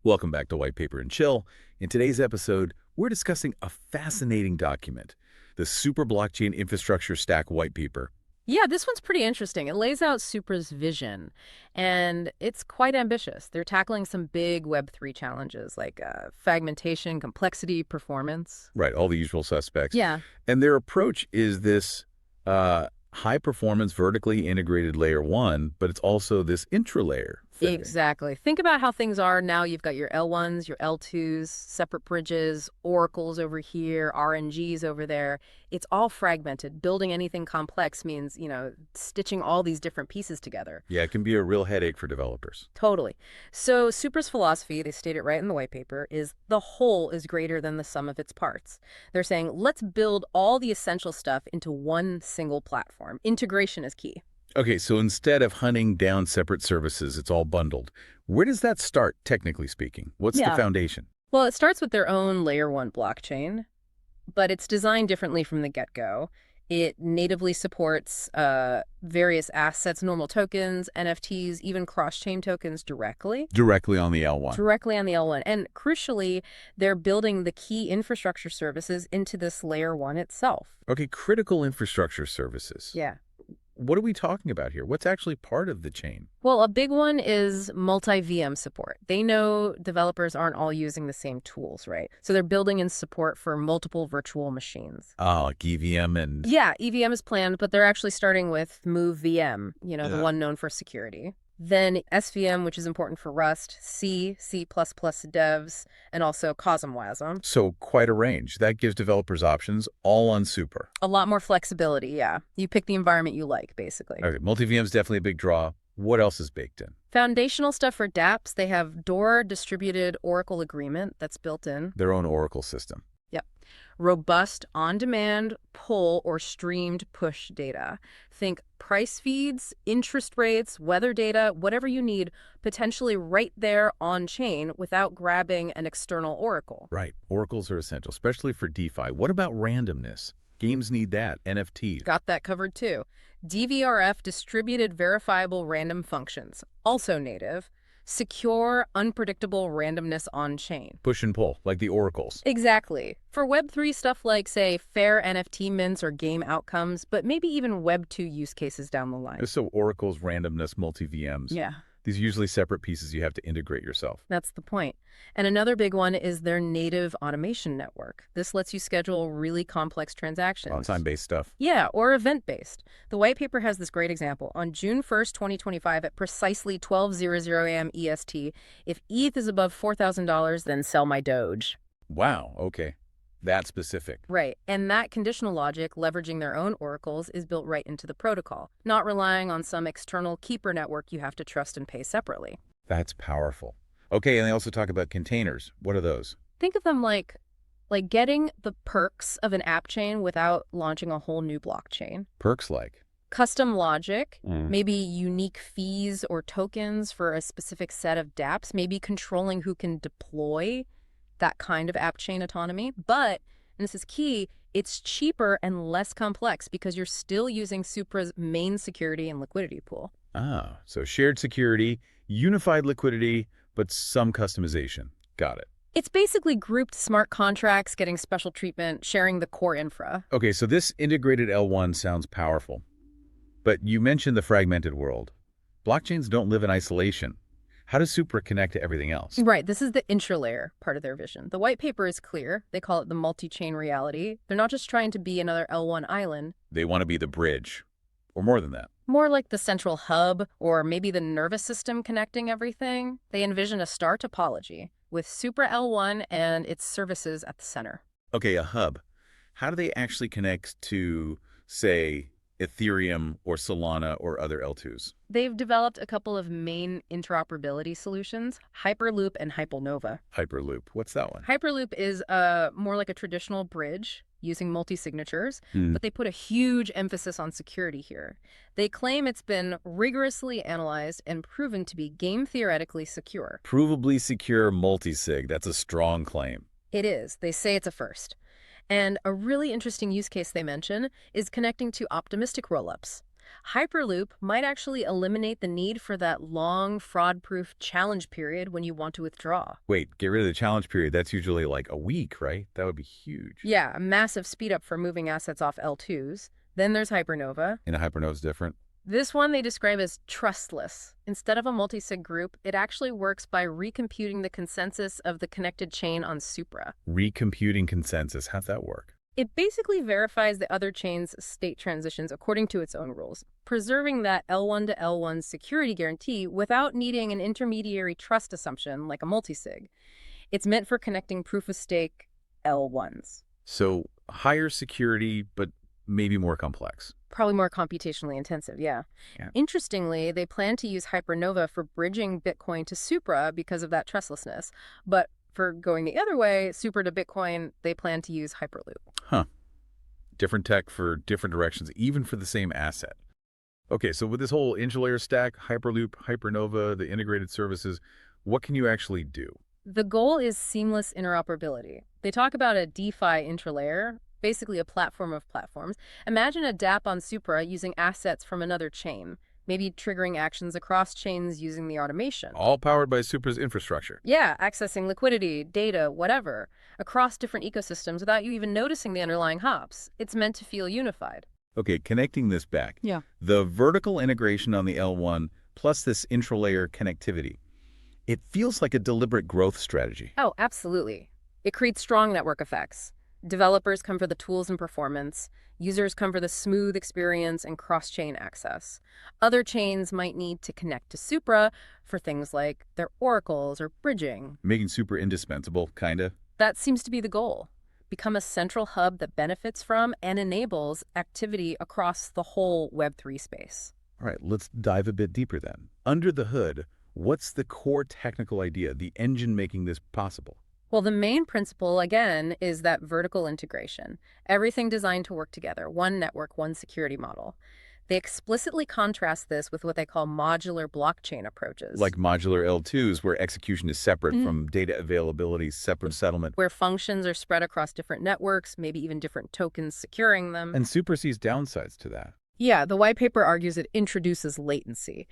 Welcome back to Whitepaper and Chill. In today's episode, we're discussing a fascinating document, the Super Blockchain Infrastructure Stack Whitepaper. Yeah, this one's pretty interesting. It lays out Supra's vision, and it's quite ambitious. They're tackling some big Web3 challenges like fragmentation, complexity, performance. Right, all the usual suspects. Yeah, And their approach is this high-performance, vertically integrated layer one, but it's also this intralayer thing. exactly. Think about how things are now. You've got your L1s, your L2s, separate bridges, oracles over here, RNGs over there. It's all fragmented. Building anything complex means, stitching all these different pieces together. Yeah, it can be a real headache for developers. Totally. So Supra's philosophy, they state it right in the white paper, is the whole is greater than the sum of its parts. They're saying, let's build all the essential stuff into one single platform. Integration is key. Okay, so instead of hunting down separate services, it's all bundled. Where does that start, technically speaking? What's the Yeah. foundation? Well, it starts with their own layer one blockchain, but it's designed differently from the get-go. It natively supports various assets, normal tokens, NFTs, even cross-chain tokens directly. Directly on the L1. Directly on the L1. And crucially, they're building the key infrastructure services into this layer one itself. Okay, critical infrastructure services. Yeah. What are we talking about here? What's actually part of the chain? Well, a big one is multi-VM support. They know developers aren't all using the same tools, right? So they're building in support for multiple virtual machines. Like EVM and... Yeah, EVM is planned, but they're actually starting with MoveVM, the one known for security. Then SVM, which is important for Rust, C, C++ devs, and also CosmWasm. So quite a range. That gives developers options, all on Super. A lot more flexibility, yeah. You pick the environment you like, basically. Okay, multi-VM is definitely a big draw. What else is baked in? Foundational stuff for dApps, they have DORA distributed Oracle agreement that's built in. Their own Oracle system. Yep. Robust on-demand pull or streamed push data. Think price feeds, interest rates, weather data, whatever you need, potentially right there on-chain without grabbing an external oracle. Right. Oracles are essential, especially for DeFi. What about randomness? Games need that. NFTs. Got that covered too. dVRF, distributed verifiable random functions, also native. Secure, unpredictable randomness on-chain. Push and pull, like the oracles. Exactly. For Web3 stuff like, say, fair NFT mints or game outcomes, but maybe even Web2 use cases down the line. So oracles, randomness, multi-VMs. Yeah. These are usually separate pieces you have to integrate yourself. That's the point. And another big one is their native automation network. This lets you schedule really complex transactions. On-time-based stuff. Yeah, or event-based. The white paper has this great example. On June 1st, 2025, at precisely 12:00 a.m. EST, if ETH is above $4,000, then sell my Doge. Wow, okay. That specific. Right. And that conditional logic, leveraging their own oracles, is built right into the protocol, not relying on some external keeper network you have to trust and pay separately. That's powerful. Okay, and they also talk about containers. What are those? Think of them like getting the perks of an app chain without launching a whole new blockchain. Perks like? Custom logic, maybe unique fees or tokens for a specific set of dApps, maybe controlling who can deploy that kind of app chain autonomy. But, and this is key, it's cheaper and less complex because you're still using Supra's main security and liquidity pool. Ah, so shared security, unified liquidity, but some customization. Got it. It's basically grouped smart contracts, getting special treatment, sharing the core infra. Okay, so this integrated L1 sounds powerful. But you mentioned the fragmented world. Blockchains don't live in isolation. How does Supra connect to everything else? Right, this is the IntraLayer part of their vision. The white paper is clear. They call it the multi-chain reality. They're not just trying to be another L1 island. They want to be the bridge, or more than that. More like the central hub, or maybe the nervous system connecting everything. They envision a star topology with Supra L1 and its services at the center. Okay, a hub. How do they actually connect to, say, Ethereum or Solana or other L2s? They've developed a couple of main interoperability solutions, Hyperloop and Hypernova. Hyperloop. What's that one? Hyperloop is more like a traditional bridge using multi-signatures, Hmm. but they put a huge emphasis on security here. They claim it's been rigorously analyzed and proven to be game theoretically secure. Provably secure multisig. That's a strong claim. It is. They say it's a first. And a really interesting use case they mention is connecting to optimistic rollups. Hyperloop might actually eliminate the need for that long, fraud-proof challenge period when you want to withdraw. Wait, get rid of the challenge period. That's usually like a week, right? That would be huge. Yeah, a massive speed up for moving assets off L2s. Then there's Hypernova. And a Hypernova is different. This one they describe as trustless. Instead of a multi-sig group, it actually works by recomputing the consensus of the connected chain on Supra. Recomputing consensus. How's that work? It basically verifies the other chain's state transitions according to its own rules, preserving that L1 to L1 security guarantee without needing an intermediary trust assumption like a multisig. It's meant for connecting proof-of-stake L1s. So higher security, but maybe more complex. Probably more computationally intensive, yeah. Interestingly, they plan to use Hypernova for bridging Bitcoin to Supra because of that trustlessness. But for going the other way, Supra to Bitcoin, they plan to use Hyperloop. Huh. Different tech for different directions, even for the same asset. Okay, so with this whole IntraLayer stack, Hyperloop, Hypernova, the integrated services, what can you actually do? The goal is seamless interoperability. They talk about a DeFi IntraLayer, basically a platform of platforms. Imagine a dApp on Supra using assets from another chain, maybe triggering actions across chains using the automation. All powered by Supra's infrastructure. Yeah, accessing liquidity, data, whatever, across different ecosystems without you even noticing the underlying hops. It's meant to feel unified. Okay, connecting this back. Yeah. The vertical integration on the L1 plus this intralayer connectivity, it feels like a deliberate growth strategy. Oh, absolutely. It creates strong network effects. Developers come for the tools and performance. Users come for the smooth experience and cross-chain access. Other chains might need to connect to Supra for things like their oracles or bridging. Making Supra indispensable, kinda. That seems to be the goal. Become a central hub that benefits from and enables activity across the whole Web3 space. All right, let's dive a bit deeper then. Under the hood, what's the core technical idea, the engine making this possible? Well, the main principle, again, is that vertical integration. Everything designed to work together, one network, one security model. They explicitly contrast this with what they call modular blockchain approaches. Like modular L2s, where execution is separate from data availability, separate settlement. Where functions are spread across different networks, maybe even different tokens securing them. And Supra sees downsides to that. Yeah, the white paper argues it introduces latency.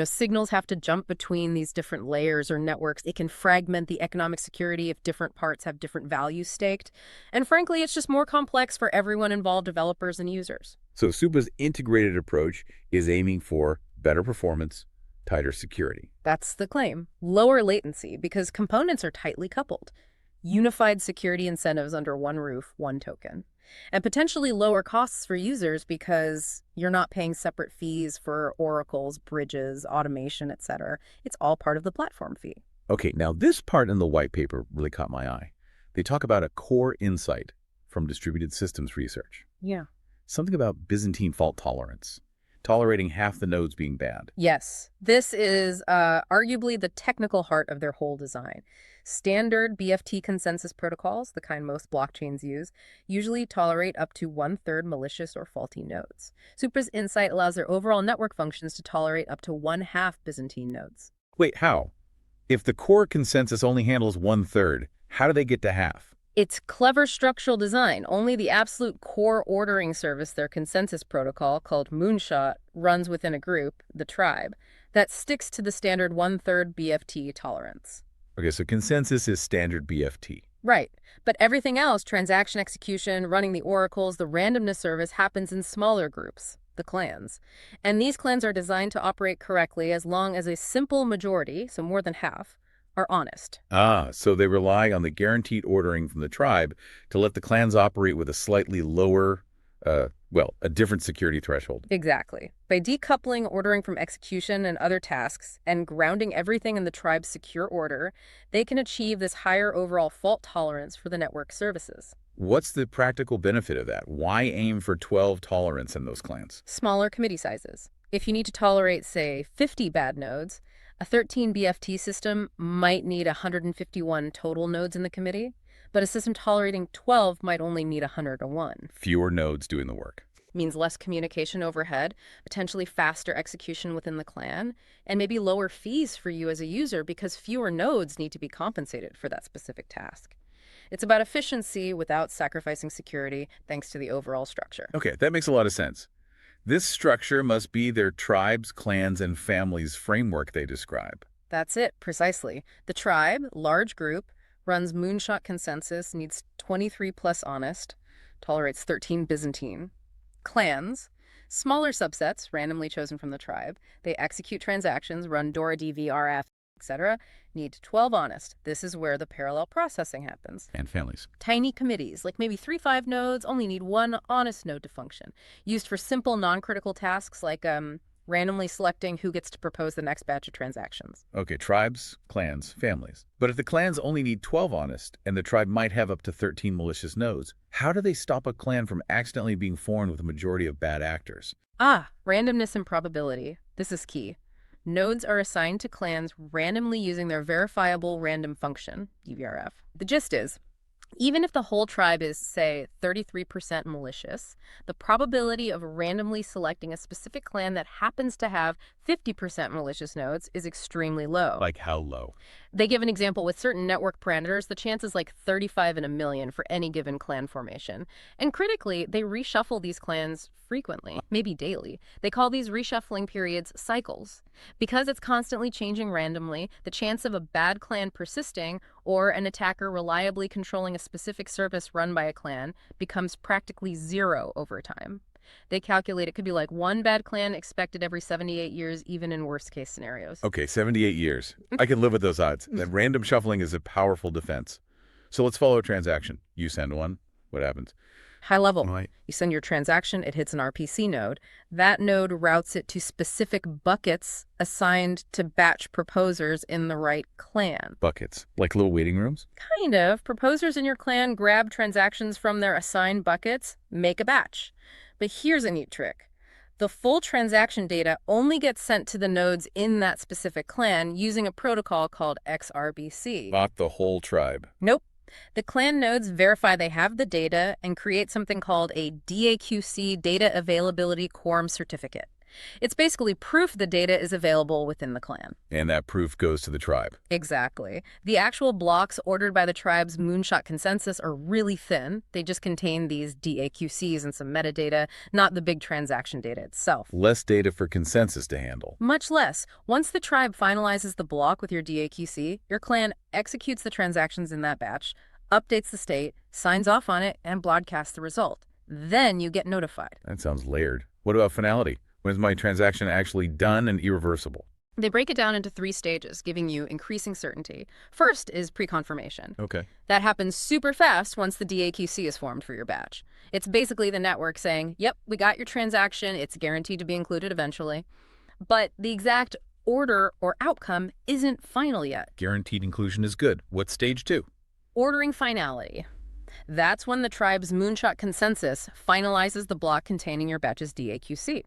Signals have to jump between these different layers or networks. It can fragment the economic security if different parts have different values staked. And frankly, it's just more complex for everyone involved, developers and users. So Supra's integrated approach is aiming for better performance, tighter security. That's the claim. Lower latency because components are tightly coupled. Unified security incentives under one roof, one token. And potentially lower costs for users because you're not paying separate fees for oracles, bridges, automation, etc. It's all part of the platform fee. Okay, now this part in the white paper really caught my eye. They talk about a core insight from distributed systems research. Yeah. Something about Byzantine fault tolerance, tolerating half the nodes being bad. Yes, this is arguably the technical heart of their whole design. Standard BFT consensus protocols, the kind most blockchains use, usually tolerate up to 1/3 malicious or faulty nodes. Supra's Insight allows their overall network functions to tolerate up to 1/2 Byzantine nodes. Wait, how? If the core consensus only handles 1/3, how do they get to half? It's clever structural design. Only the absolute core ordering service, their consensus protocol, called Moonshot, runs within a group, the tribe, that sticks to the standard 1/3 BFT tolerance. Okay, so consensus is standard BFT. Right. But everything else, transaction execution, running the oracles, the randomness service, happens in smaller groups, the clans. And these clans are designed to operate correctly as long as a simple majority, so more than half, are honest. Ah, so they rely on the guaranteed ordering from the tribe to let the clans operate with a slightly lower, a different security threshold. Exactly. By decoupling ordering from execution and other tasks and grounding everything in the tribe's secure order, they can achieve this higher overall fault tolerance for the network services. What's the practical benefit of that? Why aim for 12 tolerance in those clans? Smaller committee sizes. If you need to tolerate, say, 50 bad nodes, a 13 BFT system might need 151 total nodes in the committee, but a system tolerating 12 might only need 101. Fewer nodes doing the work. Means less communication overhead, potentially faster execution within the clan, and maybe lower fees for you as a user because fewer nodes need to be compensated for that specific task. It's about efficiency without sacrificing security, thanks to the overall structure. Okay, that makes a lot of sense. This structure must be their tribes, clans, and families framework they describe. That's it, precisely. The tribe, large group, runs moonshot consensus, needs 23 plus honest, tolerates 13 Byzantine. Clans, smaller subsets randomly chosen from the tribe. They execute transactions, run DORA, dVRF, etc. Need 12 honest. This is where the parallel processing happens. And families. Tiny committees, like maybe 3-5 nodes, only need one honest node to function. Used for simple non-critical tasks like randomly selecting who gets to propose the next batch of transactions. Okay, tribes, clans, families. But if the clans only need 12 honest, and the tribe might have up to 13 malicious nodes, how do they stop a clan from accidentally being formed with a majority of bad actors? Randomness and probability. This is key. Nodes are assigned to clans randomly using their verifiable random function, dVRF. The gist is, even if the whole tribe is, say, 33% malicious, the probability of randomly selecting a specific clan that happens to have 50% malicious nodes is extremely low. Like how low? They give an example with certain network parameters. The chance is like 35 in a million for any given clan formation. And critically, they reshuffle these clans frequently, maybe daily. They call these reshuffling periods cycles. Because it's constantly changing randomly, the chance of a bad clan persisting or an attacker reliably controlling a specific service run by a clan becomes practically zero over time. They calculate it could be like one bad clan expected every 78 years, even in worst case scenarios. Okay, 78 years. I can live with those odds. That random shuffling is a powerful defense. So let's follow a transaction. You send one. What happens? High level. Right. You send your transaction, it hits an RPC node. That node routes it to specific buckets assigned to batch proposers in the right clan. Buckets. Like little waiting rooms? Kind of. Proposers in your clan grab transactions from their assigned buckets, make a batch. But here's a neat trick. The full transaction data only gets sent to the nodes in that specific clan using a protocol called XRBC. Not the whole tribe. Nope. The clan nodes verify they have the data and create something called a DAQC Data Availability Quorum Certificate. It's basically proof the data is available within the clan. And that proof goes to the tribe. Exactly. The actual blocks ordered by the tribe's moonshot consensus are really thin. They just contain these DAQCs and some metadata, not the big transaction data itself. Less data for consensus to handle. Much less. Once the tribe finalizes the block with your DAQC, your clan executes the transactions in that batch, updates the state, signs off on it, and broadcasts the result. Then you get notified. That sounds layered. What about finality? When is my transaction actually done and irreversible? They break it down into 3 stages, giving you increasing certainty. First is pre-confirmation. Okay. That happens super fast once the DAQC is formed for your batch. It's basically the network saying, yep, we got your transaction, it's guaranteed to be included eventually. But the exact order or outcome isn't final yet. Guaranteed inclusion is good. What's stage 2? Ordering finality. That's when the tribe's moonshot consensus finalizes the block containing your batch's DAQC.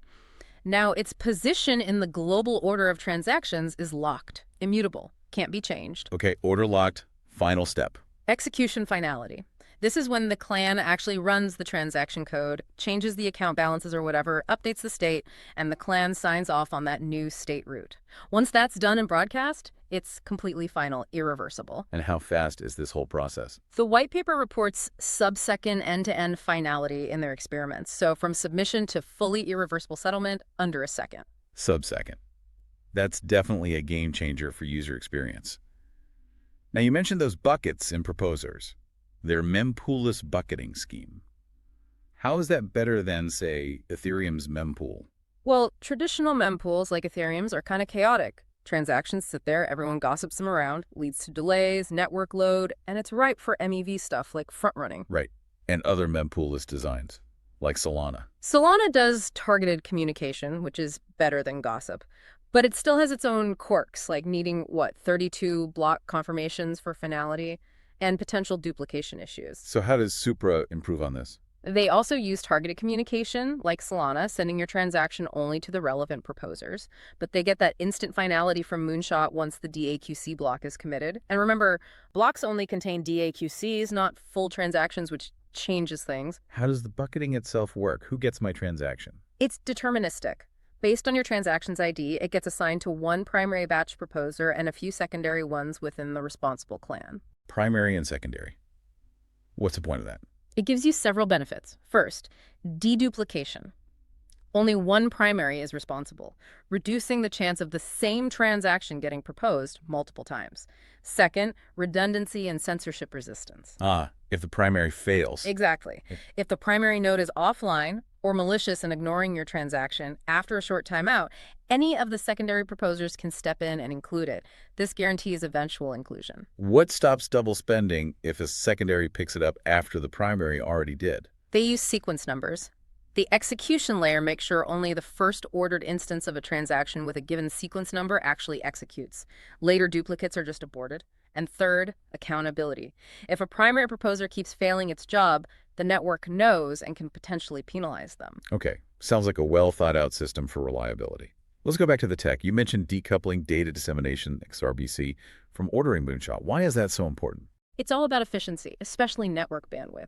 Now, its position in the global order of transactions is locked, immutable, can't be changed. Okay, order locked. Final step. Execution finality. This is when the clan actually runs the transaction code, changes the account balances or whatever, updates the state, and the clan signs off on that new state route. Once that's done and broadcast, it's completely final, irreversible. And how fast is this whole process? The white paper reports sub-second end-to-end finality in their experiments. So from submission to fully irreversible settlement, under a second. Sub-second. That's definitely a game changer for user experience. Now, you mentioned those buckets in proposers. Their mempoolless bucketing scheme. How is that better than, say, Ethereum's mempool? Well, traditional mempools like Ethereum's are kind of chaotic. Transactions sit there, everyone gossips them around, leads to delays, network load, and it's ripe for MEV stuff like front-running. Right. And other mempoolless designs, like Solana. Solana does targeted communication, which is better than gossip. But it still has its own quirks, like needing, 32 block confirmations for finality, and potential duplication issues. So how does Supra improve on this? They also use targeted communication, like Solana, sending your transaction only to the relevant proposers. But they get that instant finality from Moonshot once the DAQC block is committed. And remember, blocks only contain DAQCs, not full transactions, which changes things. How does the bucketing itself work? Who gets my transaction? It's deterministic. Based on your transaction's ID, it gets assigned to one primary batch proposer and a few secondary ones within the responsible clan. Primary and secondary. What's the point of that? It gives you several benefits. First, deduplication. Only one primary is responsible, reducing the chance of the same transaction getting proposed multiple times. Second, redundancy and censorship resistance. If the primary fails. Exactly. If the primary node is offline or malicious and ignoring your transaction after a short timeout, any of the secondary proposers can step in and include it. This guarantees eventual inclusion. What stops double spending if a secondary picks it up after the primary already did? They use sequence numbers. The execution layer makes sure only the first ordered instance of a transaction with a given sequence number actually executes. Later duplicates are just aborted. And third, accountability. If a primary proposer keeps failing its job, the network knows and can potentially penalize them. Okay, sounds like a well-thought-out system for reliability. Let's go back to the tech. You mentioned decoupling data dissemination, XRBC, from ordering Moonshot. Why is that so important? It's all about efficiency, especially network bandwidth.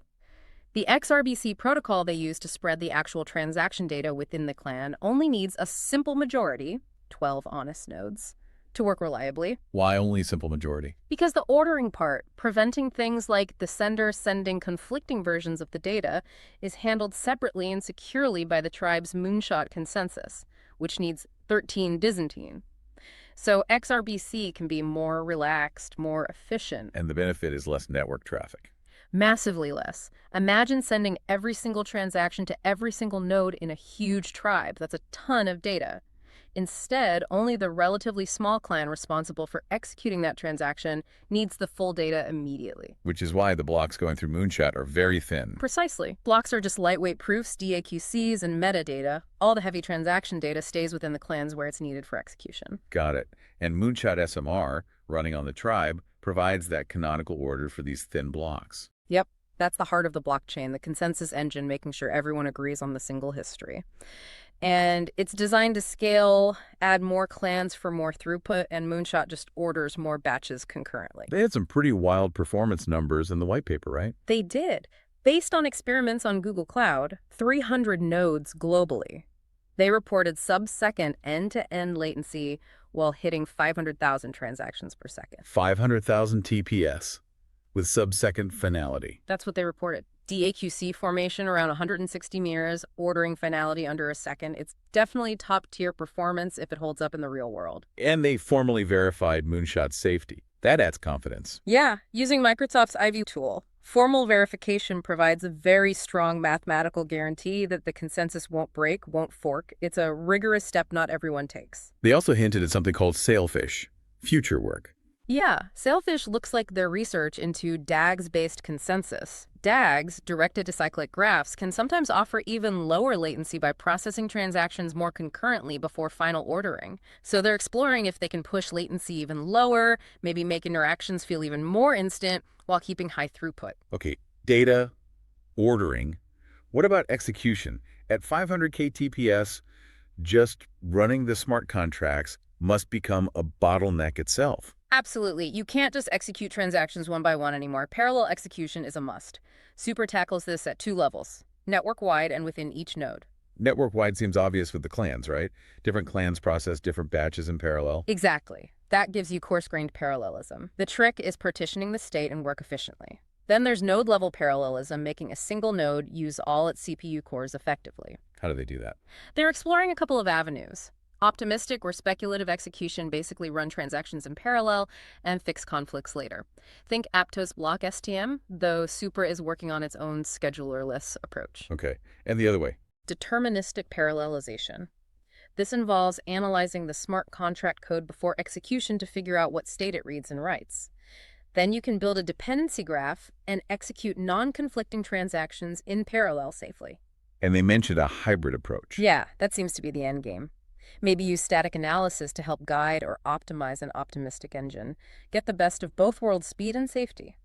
The XRBC protocol they use to spread the actual transaction data within the clan only needs a simple majority, 12 honest nodes, to work reliably. Why only a simple majority? Because the ordering part, preventing things like the sender sending conflicting versions of the data, is handled separately and securely by the tribe's Moonshot consensus, which needs 13 Byzantine. So XRBC can be more relaxed, more efficient. And the benefit is less network traffic. Massively less. Imagine sending every single transaction to every single node in a huge tribe. That's a ton of data. Instead, only the relatively small clan responsible for executing that transaction needs the full data immediately. Which is why the blocks going through Moonshot are very thin. Precisely. Blocks are just lightweight proofs, DAQCs, and metadata. All the heavy transaction data stays within the clans where it's needed for execution. Got it. And Moonshot SMR, running on the tribe, provides that canonical order for these thin blocks. Yep. That's the heart of the blockchain, the consensus engine making sure everyone agrees on the single history. And it's designed to scale, add more clans for more throughput, and Moonshot just orders more batches concurrently. They had some pretty wild performance numbers in the white paper, right? They did. Based on experiments on Google Cloud, 300 nodes globally. They reported sub-second end-to-end latency while hitting 500,000 transactions per second. 500,000 TPS with sub-second finality. That's what they reported. DAQC formation around 160 mirrors, ordering finality under a second. It's definitely top-tier performance if it holds up in the real world. And they formally verified Moonshot's safety. That adds confidence. Yeah, using Microsoft's IView tool. Formal verification provides a very strong mathematical guarantee that the consensus won't break, won't fork. It's a rigorous step not everyone takes. They also hinted at something called Sailfish, future work. Yeah, Sailfish looks like their research into DAGs-based consensus. DAGs, directed acyclic graphs, can sometimes offer even lower latency by processing transactions more concurrently before final ordering. So they're exploring if they can push latency even lower, maybe make interactions feel even more instant while keeping high throughput. Okay, data, ordering. What about execution? At 500K TPS, just running the smart contracts must become a bottleneck itself. Absolutely. You can't just execute transactions one by one anymore. Parallel execution is a must. Supra tackles this at 2 levels, network-wide and within each node. Network-wide seems obvious with the clans, right? Different clans process different batches in parallel. Exactly. That gives you coarse-grained parallelism. The trick is partitioning the state and work efficiently. Then there's node-level parallelism, making a single node use all its CPU cores effectively. How do they do that? They're exploring a couple of avenues. Optimistic or speculative execution basically run transactions in parallel and fix conflicts later. Think Aptos block STM, though Supra is working on its own schedulerless approach. Okay, and the other way? Deterministic parallelization. This involves analyzing the smart contract code before execution to figure out what state it reads and writes. Then you can build a dependency graph and execute non-conflicting transactions in parallel safely. And they mentioned a hybrid approach. Yeah, that seems to be the end game. Maybe use static analysis to help guide or optimize an optimistic engine. Get the best of both worlds, speed and safety.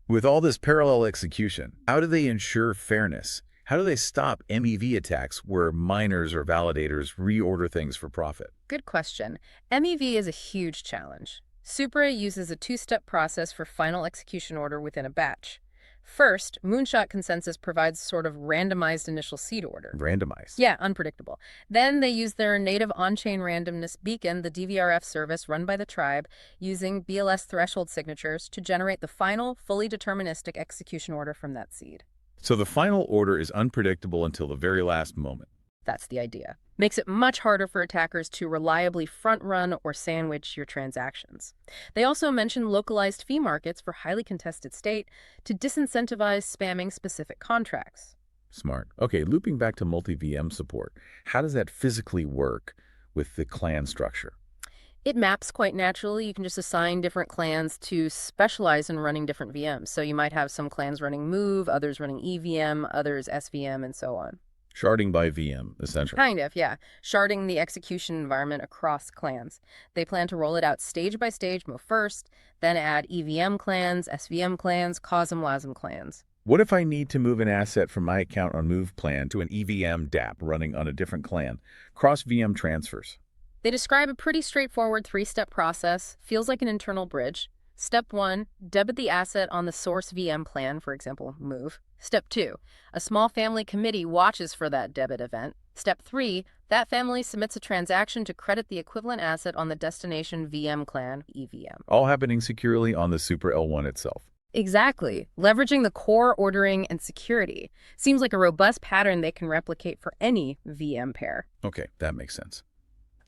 With all this parallel execution, how do they ensure fairness? How do they stop MEV attacks where miners or validators reorder things for profit? Good question. MEV is a huge challenge. Supra uses a 2-step process for final execution order within a batch. First, Moonshot consensus provides sort of randomized initial seed order. Randomized? Yeah, unpredictable. Then they use their native on-chain randomness beacon, the dVRF service run by the tribe, using BLS threshold signatures to generate the final, fully deterministic execution order from that seed. So the final order is unpredictable until the very last moment. That's the idea. Makes it much harder for attackers to reliably front-run or sandwich your transactions. They also mention localized fee markets for highly contested state to disincentivize spamming specific contracts. Smart. Okay, looping back to multi-VM support, how does that physically work with the clan structure? It maps quite naturally. You can just assign different clans to specialize in running different VMs. So you might have some clans running Move, others running EVM, others SVM, and so on. Sharding by VM, essentially. Kind of, yeah. Sharding the execution environment across clans. They plan to roll it out stage by stage, Move first, then add EVM clans, SVM clans, COSM-LASM clans. What if I need to move an asset from my account on Move plan to an EVM DApp running on a different clan? Cross-VM transfers. They describe a pretty straightforward three-step process. Feels like an internal bridge. Step 1, debit the asset on the source VM plan, for example, Move. Step 2, a small family committee watches for that debit event. Step 3, that family submits a transaction to credit the equivalent asset on the destination VM clan, EVM. All happening securely on the Supra L1 itself. Exactly. Leveraging the core ordering and security. Seems like a robust pattern they can replicate for any VM pair. Okay, that makes sense.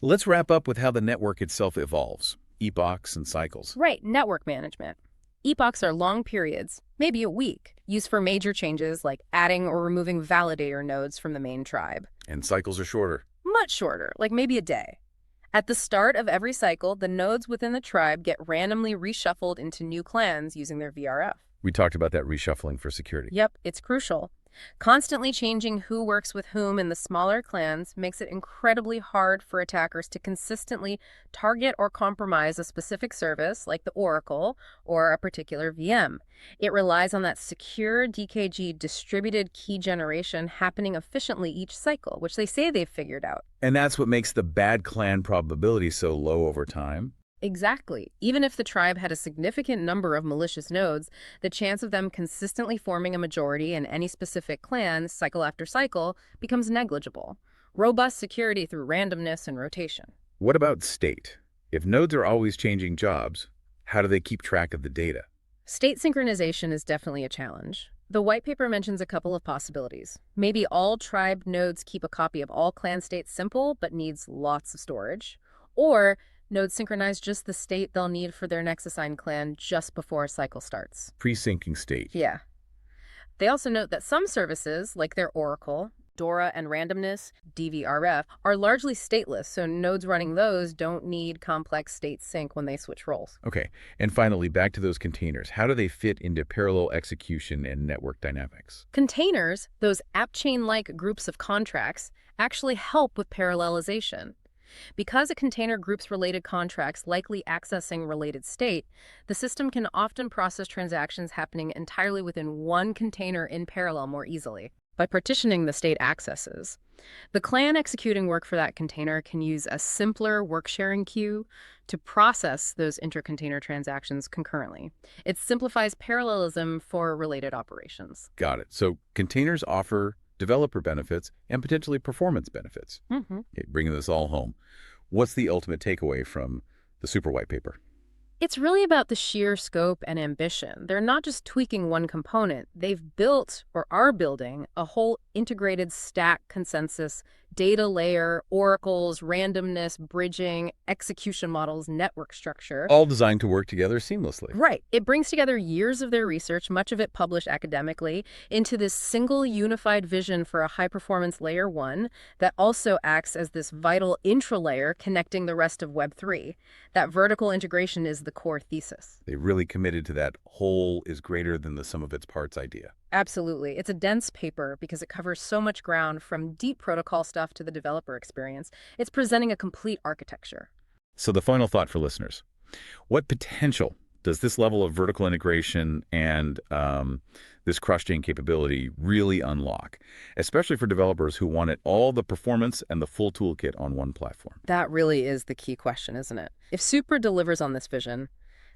Let's wrap up with how the network itself evolves, epochs and cycles. Right, network management. Epochs are long periods, maybe a week, used for major changes like adding or removing validator nodes from the main tribe. And cycles are shorter. Much shorter, like maybe a day. At the start of every cycle, the nodes within the tribe get randomly reshuffled into new clans using their VRF. We talked about that reshuffling for security. Yep, it's crucial. Constantly changing who works with whom in the smaller clans makes it incredibly hard for attackers to consistently target or compromise a specific service like the Oracle or a particular VM. It relies on that secure DKG distributed key generation happening efficiently each cycle, which they say they've figured out. And that's what makes the bad clan probability so low over time. Exactly. Even if the tribe had a significant number of malicious nodes, the chance of them consistently forming a majority in any specific clan, cycle after cycle, becomes negligible. Robust security through randomness and rotation. What about state? If nodes are always changing jobs, how do they keep track of the data? State synchronization is definitely a challenge. The white paper mentions a couple of possibilities. Maybe all tribe nodes keep a copy of all clan states simple, but needs lots of storage. Or nodes synchronize just the state they'll need for their next assigned clan just before a cycle starts. Pre-syncing state. Yeah. They also note that some services, like their Oracle, DORA and randomness, dVRF, are largely stateless, so nodes running those don't need complex state sync when they switch roles. Okay, and finally, back to those containers. How do they fit into parallel execution and network dynamics? Containers, those app chain-like groups of contracts, actually help with parallelization. Because a container groups related contracts likely accessing related state, the system can often process transactions happening entirely within one container in parallel more easily by partitioning the state accesses. The clan executing work for that container can use a simpler work-sharing queue to process those inter-container transactions concurrently. It simplifies parallelism for related operations. Got it. So containers offer developer benefits and potentially performance benefits. Okay, bringing this all home. What's the ultimate takeaway from the Supra white paper? It's really about the sheer scope and ambition. They're not just tweaking one component. They've built or are building a whole integrated stack consensus, data layer, oracles, randomness, bridging, execution models, network structure. All designed to work together seamlessly. Right. It brings together years of their research, much of it published academically, into this single unified vision for a high-performance layer 1 that also acts as this vital intra-layer connecting the rest of Web3. That vertical integration is the core thesis. They really committed to that whole is greater than the sum of its parts idea. Absolutely. It's a dense paper because it covers so much ground from deep protocol stuff to the developer experience. It's presenting a complete architecture. So the final thought for listeners, what potential does this level of vertical integration and this cross-chain capability really unlock, especially for developers who wanted all the performance and the full toolkit on one platform? That really is the key question, isn't it? If Supra delivers on this vision,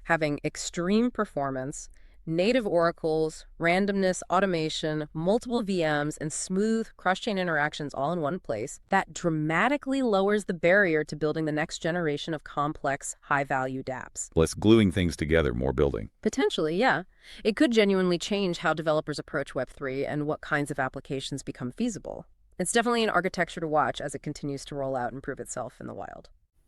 having extreme performance, native oracles, randomness, automation, multiple VMs, and smooth cross-chain interactions all in one place, that dramatically lowers the barrier to building the next generation of complex, high-value dApps. Less gluing things together, more building. Potentially, yeah. It could genuinely change how developers approach Web3 and what kinds of applications become feasible. It's definitely an architecture to watch as it continues to roll out and prove itself in the wild.